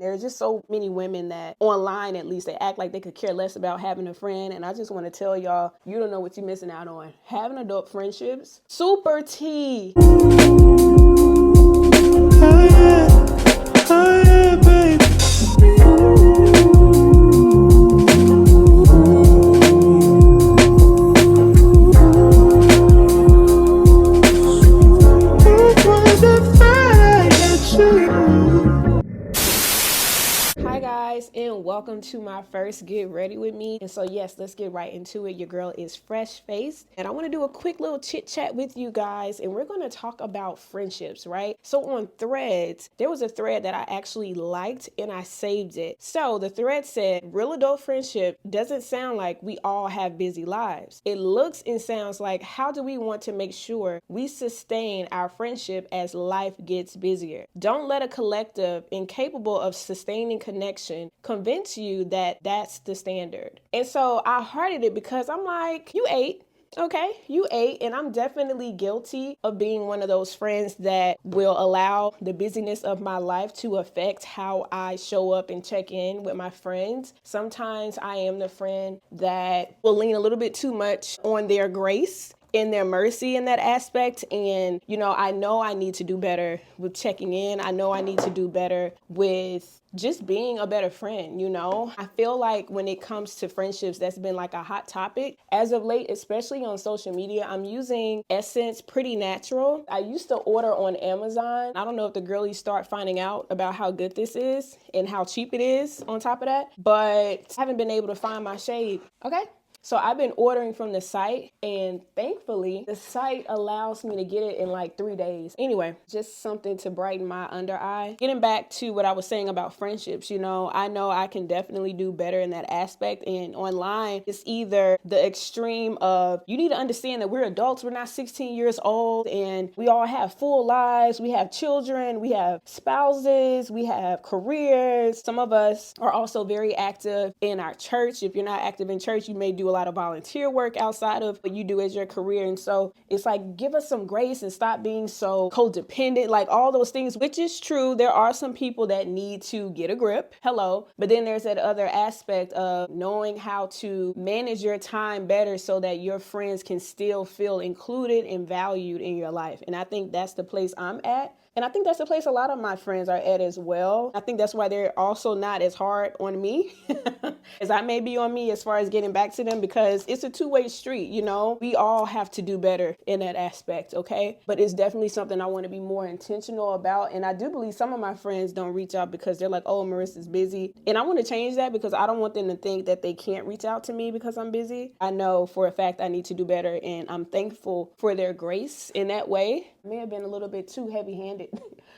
There's just so many women that online, at least, they act like they could care less about having a friend. And I just want to tell y'all, you don't know what you're missing out on. Having adult friendships, super tea. Oh yeah, baby. Hi guys, and welcome to my first Get Ready With Me. And so yes, let's get right into it. Your girl is fresh faced, and I want to do a quick little chit chat with you guys, and we're going to talk about friendships, right? So on Threads, there was a thread that I actually liked and I saved it. So the thread said, real adult friendship doesn't sound like we all have busy lives. It looks and sounds like, how do we want to make sure we sustain our friendship as life gets busier? Don't let a collective incapable of sustaining connection convince you that that's the standard. And so I hearted it because I'm like, you ate. Okay, you ate, and I'm definitely guilty of being one of those friends that will allow the busyness of my life to affect how I show up and check in with my friends. Sometimes I am the friend that will lean a little bit too much on their grace in their mercy in that aspect. And, I know I need to do better with checking in. I know I need to do better with just being a better friend. I feel like when it comes to friendships, that's been like a hot topic as of late, especially on social media. I'm using Essence Pretty Natural. I used to order on Amazon. I don't know if the girlies start finding out about how good this is and how cheap it is on top of that, but I haven't been able to find my shade. Okay. So I've been ordering from the site, and thankfully the site allows me to get it in like 3 days. Anyway, just something to brighten my under eye. Getting back to what I was saying about friendships, I know I can definitely do better in that aspect. And online, it's either the extreme of, you need to understand that we're adults, we're not 16 years old, and we all have full lives. We have children, we have spouses, we have careers. Some of us are also very active in our church. If you're not active in church, you may do a lot of volunteer work outside of what you do as your career. And so it's like, give us some grace and stop being so codependent, like all those things, which is true. There are some people that need to get a grip. Hello. But then there's that other aspect of knowing how to manage your time better so that your friends can still feel included and valued in your life. And I think that's the place I'm at. And I think that's the place a lot of my friends are at as well. I think that's why they're also not as hard on me as I may be on me as far as getting back to them, because it's a two-way street. We all have to do better in that aspect, okay? But it's definitely something I want to be more intentional about. And I do believe some of my friends don't reach out because they're like, oh, Marissa's busy. And I want to change that because I don't want them to think that they can't reach out to me because I'm busy. I know for a fact I need to do better, and I'm thankful for their grace in that way. I may have been a little bit too heavy-handed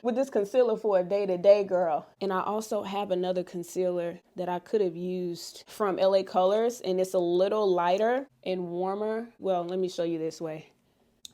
with this concealer for a day-to-day girl. And I also have another concealer that I could have used from LA Colors, and it's a little lighter and warmer. Well, let me show you this way.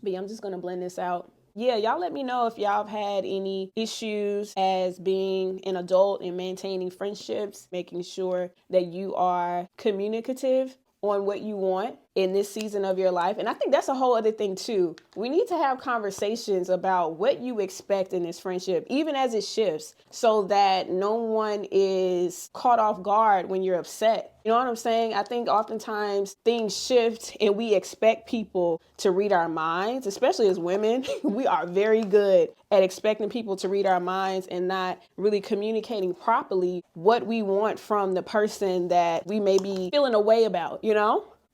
But yeah, I'm just going to blend this out. Yeah, y'all let me know if y'all have had any issues as being an adult and maintaining friendships, making sure that you are communicative on what you want in this season of your life. And I think that's a whole other thing too. We need to have conversations about what you expect in this friendship, even as it shifts, so that no one is caught off guard when you're upset. You know what I'm saying? I think oftentimes things shift and we expect people to read our minds, especially as women. We are very good at expecting people to read our minds and not really communicating properly what we want from the person that we may be feeling a way about,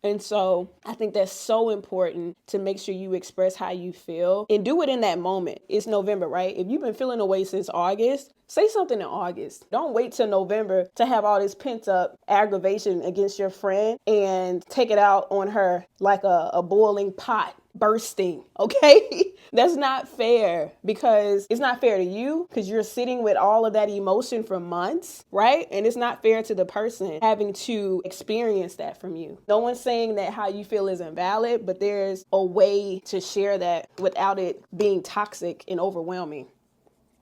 And so I think that's so important to make sure you express how you feel and do it in that moment. It's November, right? If you've been feeling away since August, say something in August. Don't wait till November to have all this pent up aggravation against your friend and take it out on her like a boiling pot bursting, okay? That's not fair, because it's not fair to you because you're sitting with all of that emotion for months, right? And it's not fair to the person having to experience that from you. No one's saying that how you feel is invalid, but there's a way to share that without it being toxic and overwhelming.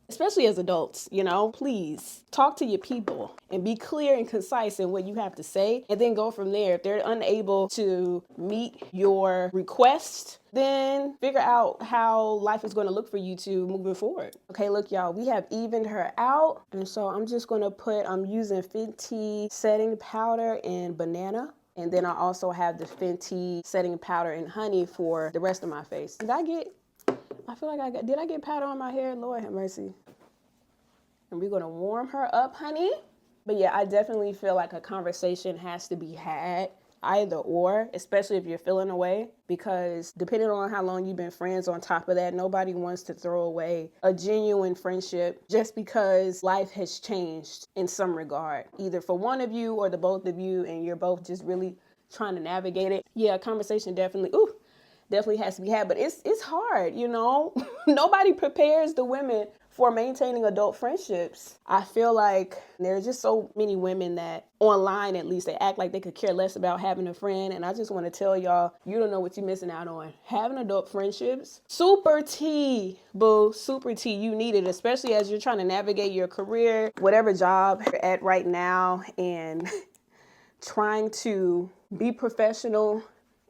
especially as adults, please talk to your people and be clear and concise in what you have to say, and then go from there. If they're unable to meet your request, then figure out how life is going to look for you to moving forward. Okay, look, y'all, we have evened her out, and so I'm just going to I'm using Fenty setting powder and banana. And then I also have the Fenty setting powder and honey for the rest of my face. I feel like did I get powder on my hair? Lord have mercy. And we're gonna warm her up, honey. But yeah, I definitely feel like a conversation has to be had, either or, especially if you're feeling away, because depending on how long you've been friends, on top of that, nobody wants to throw away a genuine friendship just because life has changed in some regard, either for one of you or the both of you, and you're both just really trying to navigate it. Yeah, conversation definitely has to be had, but it's hard, Nobody prepares the women for maintaining adult friendships. I feel like there's just so many women that, online at least, they act like they could care less about having a friend. And I just want to tell y'all, you don't know what you're missing out on. Having adult friendships, super tea, boo, super tea. You need it, especially as you're trying to navigate your career, whatever job you're at right now, and trying to be professional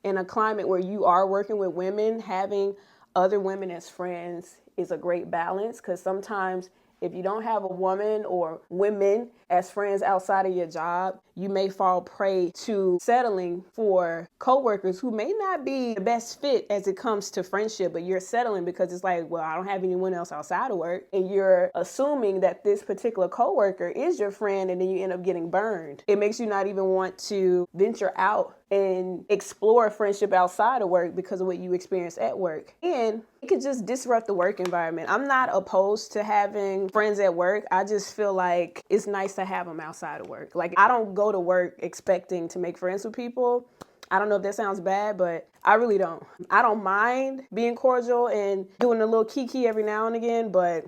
in a climate where you are working with women. Having other women as friends is a great balance, because sometimes if you don't have a woman or women as friends outside of your job, you may fall prey to settling for coworkers who may not be the best fit as it comes to friendship, but you're settling because it's like, well, I don't have anyone else outside of work. And you're assuming that this particular coworker is your friend, and then you end up getting burned. It makes you not even want to venture out and explore friendship outside of work because of what you experience at work. And it could just disrupt the work environment. I'm not opposed to having friends at work. I just feel like it's nice to have them outside of work. Like, I don't go to work expecting to make friends with people. I don't know if that sounds bad, but I really don't. I don't mind being cordial and doing a little kiki every now and again, but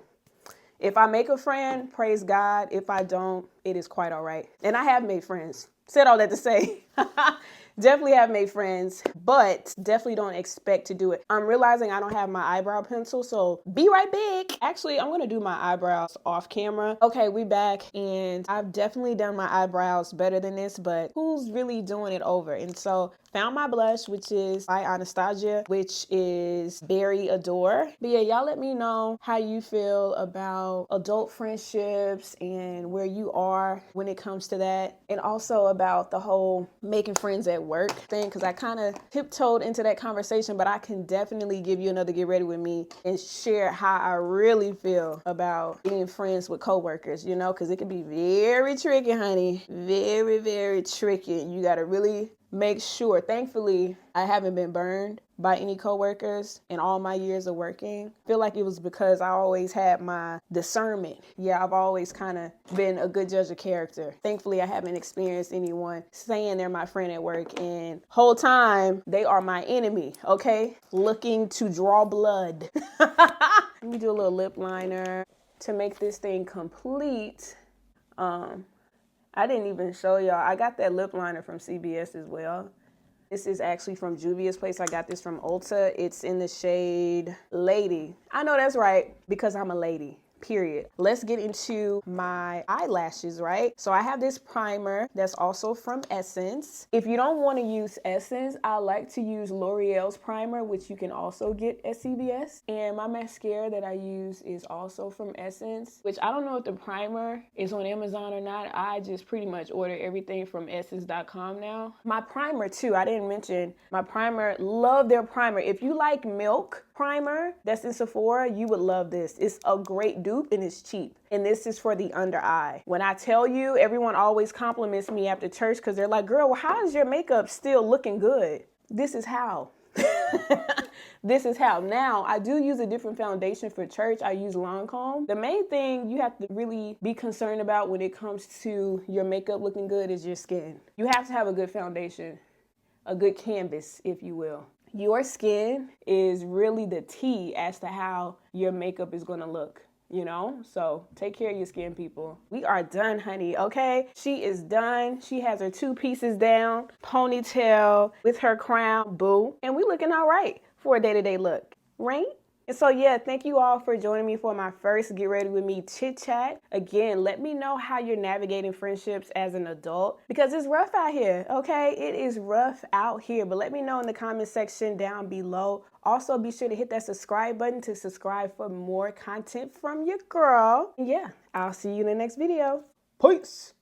if I make a friend, praise God. If I don't, it is quite all right. And I have made friends. Said all that to say, definitely have made friends, but definitely don't expect to do it. I'm realizing I don't have my eyebrow pencil, so be right back. Actually, I'm gonna do my eyebrows off camera. Okay, we back, and I've definitely done my eyebrows better than this, but who's really doing it over? And so found my blush, which is by Anastasia, which is Berry Adore. But yeah, y'all let me know how you feel about adult friendships and where you are when it comes to that. And also about the whole making friends at work thing, because I kind of tiptoed into that conversation, but I can definitely give you another Get Ready With Me and share how I really feel about being friends with coworkers, because it can be very tricky, honey. Very, very tricky. You got to really make sure. Thankfully, I haven't been burned by any coworkers in all my years of working. I feel like it was because I always had my discernment. Yeah, I've always kind of been a good judge of character. Thankfully, I haven't experienced anyone saying they're my friend at work and whole time they are my enemy, okay? Looking to draw blood. Let me do a little lip liner to make this thing complete. I didn't even show y'all. I got that lip liner from CBS as well. This is actually from Juvia's Place. I got this from Ulta. It's in the shade Lady. I know that's right, because I'm a lady. Period. Let's get into my eyelashes, right? So I have this primer that's also from Essence. If you don't want to use Essence, I like to use L'Oreal's primer, which you can also get at CVS. And my mascara that I use is also from Essence, which I don't know if the primer is on Amazon or not. I just pretty much order everything from essence.com now. My primer too, I didn't mention my primer. Love their primer. If you like Milk primer that's in Sephora, you would love this. It's a great dupe and it's cheap. And this is for the under eye. When I tell you, everyone always compliments me after church because they're like, girl, how is your makeup still looking good? This is how. This is how. Now, I do use a different foundation for church. I use Lancome. The main thing you have to really be concerned about when it comes to your makeup looking good is your skin. You have to have a good foundation, a good canvas, if you will. Your skin is really the key as to how your makeup is going to look, So take care of your skin, people. We are done, honey, okay? She is done. She has her 2 pieces down, ponytail with her crown, boo. And we looking all right for a day-to-day look, right? And so, yeah, thank you all for joining me for my first Get Ready With Me chit chat. Again, let me know how you're navigating friendships as an adult because it's rough out here, okay? It is rough out here, but let me know in the comment section down below. Also, be sure to hit that subscribe button to subscribe for more content from your girl. Yeah, I'll see you in the next video. Peace.